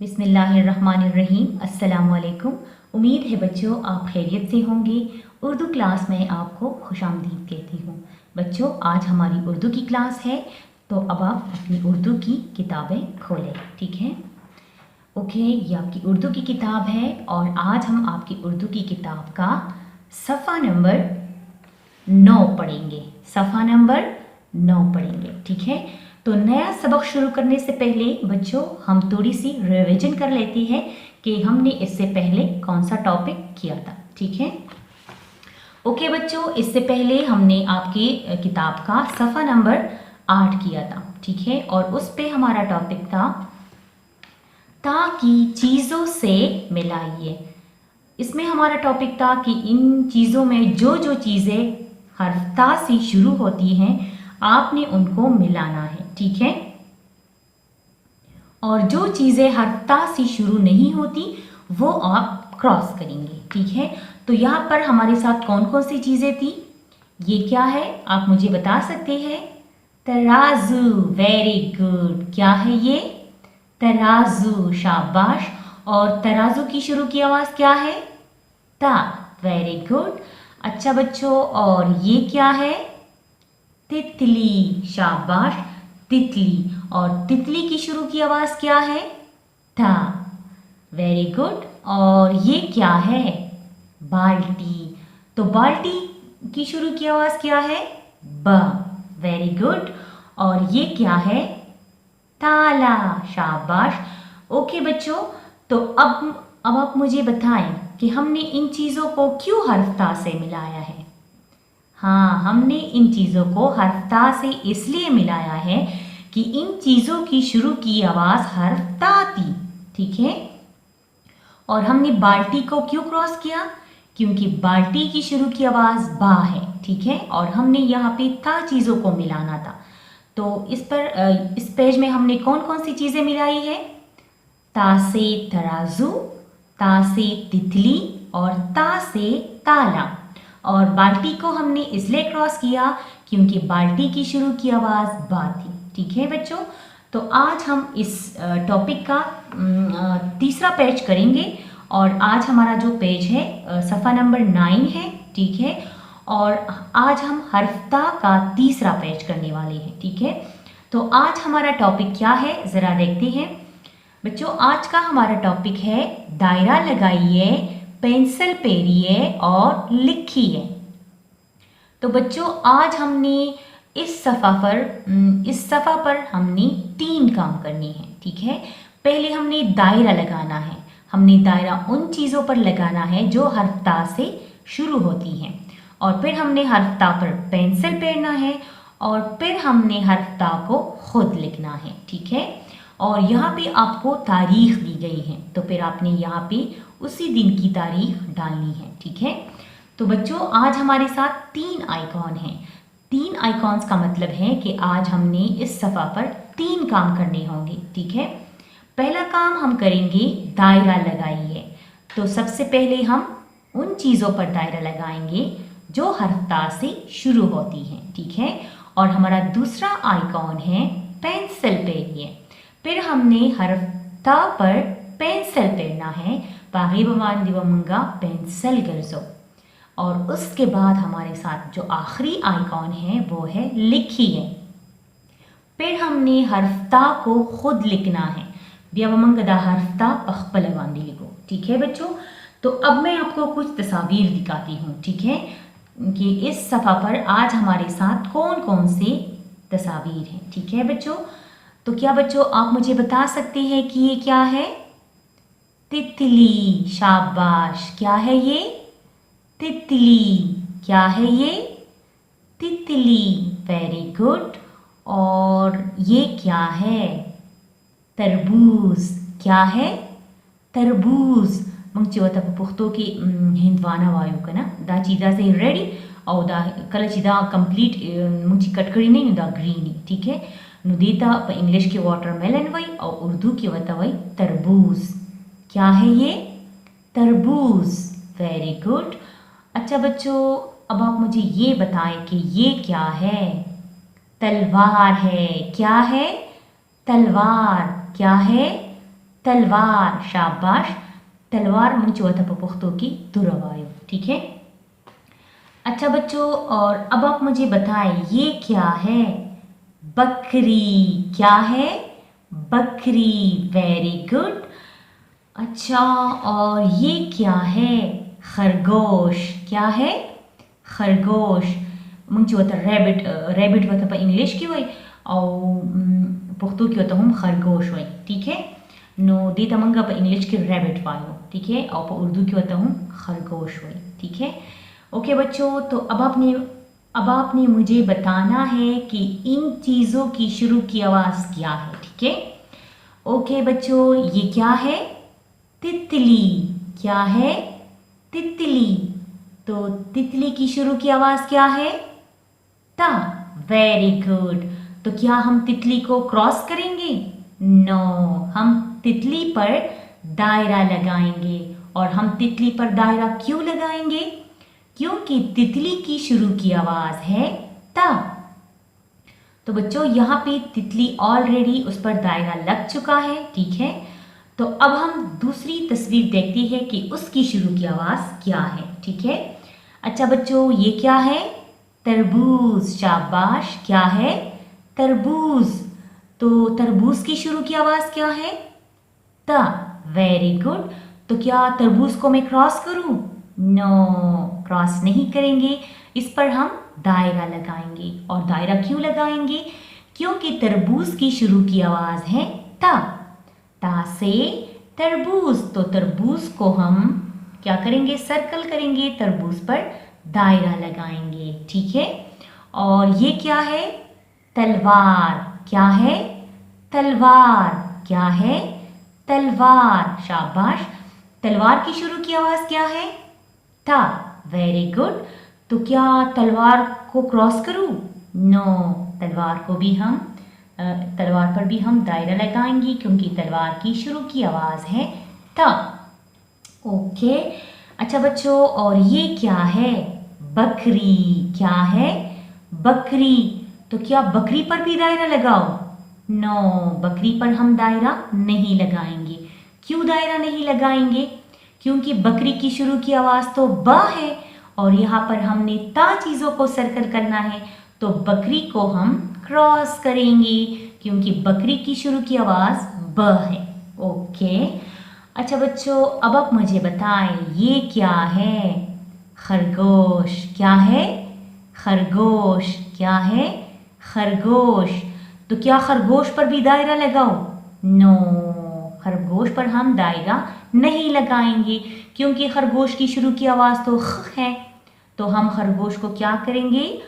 बिस्मिल्लाहिर्रहमानिर्रहीम। अस्सलामुअलैकुम। उम्मीद है बच्चों आप खैरियत से होंगे। उर्दू क्लास में आपको खुशामदीद कहती हूँ। बच्चों आज हमारी उर्दू की क्लास है, तो अब आप अपनी उर्दू की किताबें खोलें, ठीक है। ओके, ये आपकी उर्दू की किताब है और आज हम आपकी उर्दू की किताब का सफ़ा नंबर 9 पढ़ेंगे। सफ़ा नंबर 9 पढ़ेंगे, ठीक है। तो नया सबक शुरू करने से पहले बच्चों हम थोड़ी सी रिवीजन कर लेते हैं कि हमने इससे पहले कौन सा टॉपिक किया था, ठीक है। ओके बच्चों, इससे पहले हमने आपकी किताब का सफ़ा नंबर 8 किया था, ठीक है। और उस पे हमारा टॉपिक था ताकि चीज़ों से मिलाइए। इसमें हमारा टॉपिक था कि इन चीज़ों में जो जो चीज़ें हर्फ ता से शुरू होती हैं आपने उनको मिलाना है, ठीक है। और जो चीज़ें हर्फ ता से शुरू नहीं होती वो आप क्रॉस करेंगे, ठीक है। तो यहाँ पर हमारे साथ कौन कौन सी चीज़ें थी, ये क्या है आप मुझे बता सकते हैं। तराजू, वेरी गुड। क्या है ये? तराजू, शाबाश। और तराजू की शुरू की आवाज़ क्या है? ता, वेरी गुड। अच्छा बच्चों, और ये क्या है? तितली, शाबाश, तितली। और तितली की शुरू की आवाज़ क्या है? था, वेरी गुड। और ये क्या है? बाल्टी। तो बाल्टी की शुरू की आवाज़ क्या है? ब, वेरी गुड। और ये क्या है? ताला, शाबाश। ओके बच्चों, तो अब आप मुझे बताएं कि हमने इन चीज़ों को क्यों हर्फ ता से मिलाया है। हाँ, हमने इन चीज़ों को हर्फ ता से इसलिए मिलाया है कि इन चीज़ों की शुरू की आवाज़ हर्फ ता थी, ठीक है। और हमने बाल्टी को क्यों क्रॉस किया? क्योंकि बाल्टी की शुरू की आवाज़ बा है, ठीक है। और हमने यहाँ पे ता चीज़ों को मिलाना था। तो इस पेज में हमने कौन कौन सी चीज़ें मिलाई है? ता से तराजू, ता से तितली और ता से ताला। और बाल्टी को हमने इसलिए क्रॉस किया क्योंकि बाल्टी की शुरू की आवाज़ बा थी, ठीक है बच्चों। तो आज हम इस टॉपिक का तीसरा पेज करेंगे और आज हमारा जो पेज है सफ़ा नंबर 9 है, ठीक है। और आज हम हर्फ ता का तीसरा पेज करने वाले हैं, ठीक है। तो आज हमारा टॉपिक क्या है ज़रा देखते हैं बच्चों। आज का हमारा टॉपिक है दायरा लगाइए, पेंसिल पेरिए और लिखिए। तो बच्चों आज हमने इस सफ़ा पर हमने 3 काम करने हैं, ठीक है। पहले हमने दायरा लगाना है। हमने दायरा उन चीज़ों पर लगाना है जो हर्फ ता से शुरू होती हैं। और फिर हमने हर्फ ता पर पेंसिल फेरना है और फिर हमने हर्फ ता को खुद लिखना है, ठीक है। और यहाँ पे आपको तारीख दी गई है, तो फिर आपने यहाँ पे उसी दिन की तारीख डालनी है, ठीक है। तो बच्चों आज हमारे साथ 3 आइकॉन हैं। 3 आइकॉन्स का मतलब है कि आज हमने इस सफ़ा पर 3 काम करने होंगे, ठीक है। पहला काम हम करेंगे दायरा लगाइए। तो सबसे पहले हम उन चीज़ों पर दायरा लगाएंगे जो हर्फ ता से शुरू होती हैं, ठीक है। और हमारा दूसरा आइकॉन है पेंसिल पेरिए। फिर हमने हर्फ ता पर पेंसिल पेरना है, बागी बमान दिवमंगा पेंसिल गर्जो। और उसके बाद हमारे साथ जो आखिरी आइकॉन है वो है लिखिए। फिर हमने हर्फ ता को खुद लिखना है, व्यवमंगदा हर्फ ता पखपल वांदी लिखो, ठीक है बच्चों। तो अब मैं आपको कुछ तस्वीर दिखाती हूँ, ठीक है, कि इस सफ़ा पर आज हमारे साथ कौन कौन से तस्वीर हैं, ठीक है बच्चों। तो क्या बच्चों आप मुझे बता सकते हैं कि ये क्या है? तितली, शाबाश। क्या है ये? तितली। क्या है ये? तितली, वेरी गुड। और ये क्या है? तरबूज। क्या है? तरबूज। मंगचिवा तब पुख्तो की हिंदवाना वायु का ना दा चीज़ा से रेडी और दा कल चीज़ा कंप्लीट मुझे कटकरी नहीं दा ग्रीनी, ठीक है। नुदीता इंग्लिश के वाटरमेलन वही और उर्दू की वही तरबूज। क्या है ये? तरबूज, वेरी गुड। अच्छा बच्चों अब आप मुझे ये बताएं कि ये क्या है? तलवार है। क्या है? तलवार। क्या है? तलवार, शाबाश। तलवार मुंचो था पुख्तो की दुरवायो, ठीक है। अच्छा बच्चों, और अब आप मुझे बताएं ये क्या है? बकरी। क्या है? बकरी, वेरी गुड। अच्छा, और ये क्या है? खरगोश। क्या है? खरगोश। मुंची होता रैबिट, रैबिट होता पर इंग्लिश की हुई और पुख्तू की होता हम खरगोश हुई, ठीक है। नो देता मंगा पर इंग्लिश की रैबिट वायो, ठीक है, और पर उर्दू की होता हूँ खरगोश हुई, ठीक है। ओके बच्चों, तो अब आपने मुझे बताना है कि इन चीज़ों की शुरू की आवाज़ क्या है, ठीक है। ओके बच्चों, ये क्या है? तितली। क्या है? तितली। तो तितली की शुरू की आवाज़ क्या है? ता। Very good. तो क्या हम तितली को क्रॉस करेंगे? नो, हम तितली पर दायरा लगाएंगे। और हम तितली पर दायरा क्यों लगाएंगे? क्योंकि तितली की शुरू की आवाज है ता। तो बच्चों यहाँ पे तितली ऑलरेडी उस पर दायरा लग चुका है, ठीक है। तो अब हम दूसरी तस्वीर देखते हैं कि उसकी शुरू की आवाज क्या है, ठीक है। अच्छा बच्चों, ये क्या है? तरबूज, शाबाश। क्या है? तरबूज। तो तरबूज की शुरू की आवाज क्या है? ता। Very good. तो क्या तरबूज को मैं क्रॉस करूं? नो, क्रॉस नहीं करेंगे। इस पर हम दायरा लगाएंगे। और दायरा क्यों लगाएंगे? क्योंकि तरबूज की शुरू की आवाज है ता। ता से तरबूज। तो तरबूज को हम क्या करेंगे? सर्कल करेंगे, तरबूज पर दायरा लगाएंगे, ठीक है। और ये क्या है? तलवार। क्या है? तलवार। क्या है? तलवार, शाबाश। तलवार की शुरू की आवाज क्या है? ता। Very good. तो क्या तलवार को क्रॉस करूं? नो, तलवार को भी हम तलवार पर भी हम दायरा लगाएंगे क्योंकि तलवार की शुरू की आवाज है ता। ओके। अच्छा बच्चों, और ये क्या है? बकरी। क्या है? बकरी। तो क्या बकरी पर भी दायरा लगाओ? नो, बकरी पर हम दायरा नहीं लगाएंगे। क्यों दायरा नहीं लगाएंगे? क्योंकि बकरी की शुरू की आवाज तो ब है और यहाँ पर हमने ता चीजों को सर्कल करना है, तो बकरी को हम क्रॉस करेंगे क्योंकि बकरी की शुरू की आवाज ब है। ओके। अच्छा बच्चों, अब आप मुझे बताएं ये क्या है? खरगोश। क्या है? खरगोश। क्या है? खरगोश। तो क्या खरगोश पर भी दायरा लगाओ? नो, खरगोश पर हम दायरा नहीं लगाएंगे क्योंकि खरगोश की शुरू की आवाज तो ख है। तो हम खरगोश को क्या करेंगे?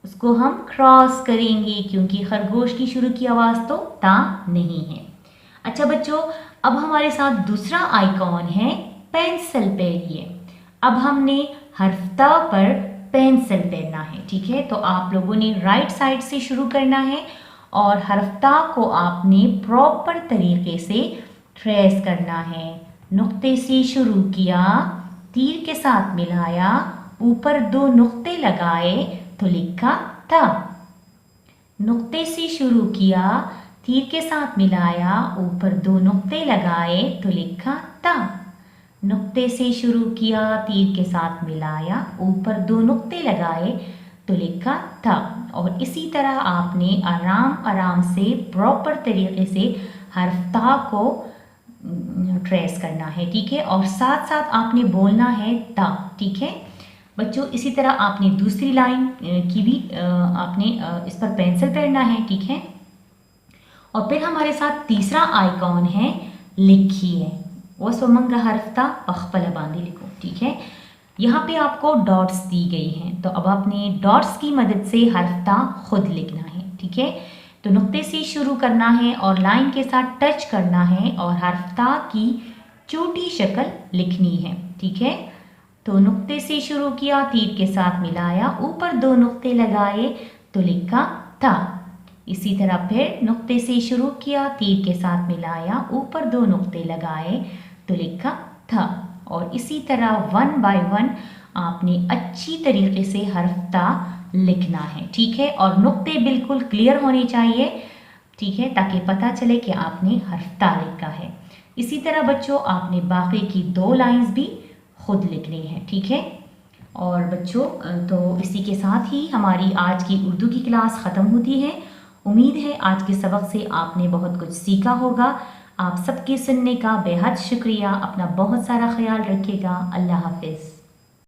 उसको हम क्रॉस करेंगे क्योंकि खरगोश की शुरू की आवाज तो ता नहीं है। अच्छा बच्चों, अब हमारे साथ दूसरा आइकॉन है पेंसिल पेरिए। अब हमने हर्फ ता पर पेंसिल पेरना है, ठीक है। तो आप लोगों ने राइट साइड से शुरू करना है और हर्फ ता को आपने प्रॉपर तरीके से ट्रेस करना है। नुक्ते से शुरू किया, तीर के साथ मिलाया, ऊपर 2 नुक्ते लगाए तो लिखा था। नुक्ते से शुरू किया, तीर के साथ मिलाया, ऊपर 2 नुक्ते लगाए तो लिखा ता। नुक्ते से शुरू किया, तीर के साथ मिलाया, ऊपर 2 नुक्ते लगाए तो लिखा था। और इसी तरह आपने आराम आराम से प्रॉपर तरीके से हर्फ ता को ट्रेस करना है, ठीक है। और साथ साथ आपने बोलना है ता, ठीक है बच्चों। इसी तरह आपने दूसरी लाइन की भी आपने इस पर पेंसिल पेरना है, ठीक है। और फिर हमारे साथ तीसरा आइकॉन है लिखिए। वो सोमंगा हर्फता पखपला बांधी लिखो, ठीक है। यहाँ पे आपको डॉट्स दी गई हैं, तो अब आपने डॉट्स की मदद से हर्फता खुद लिखना है, ठीक है। तो नुक्ते से शुरू करना है और लाइन के साथ टच करना है और हर्फता की छोटी शक्ल लिखनी है, ठीक है। तो नुक्ते से शुरू किया, तीर के साथ मिलाया, ऊपर 2 नुक्ते लगाए तो लिखा था। इसी तरह फिर नुक्ते से शुरू किया, तीर के साथ मिलाया, ऊपर 2 नुक्ते लगाए तो लिखा था। और इसी तरह 1 बाय 1 आपने अच्छी तरीके से हर्फ ता लिखना है, ठीक है। और नुक्ते बिल्कुल क्लियर होने चाहिए, ठीक है, ताकि पता चले कि आपने हर्फ ता लिखा है। इसी तरह बच्चों आपने बाकी की 2 लाइंस भी खुद लिखनी है, ठीक है। और बच्चों तो इसी के साथ ही हमारी आज की उर्दू की क्लास ख़त्म होती है। उम्मीद है आज के सबक से आपने बहुत कुछ सीखा होगा। आप सबके सुनने का बेहद शुक्रिया। अपना बहुत सारा ख्याल रखिएगा। अल्लाह हाफिज़।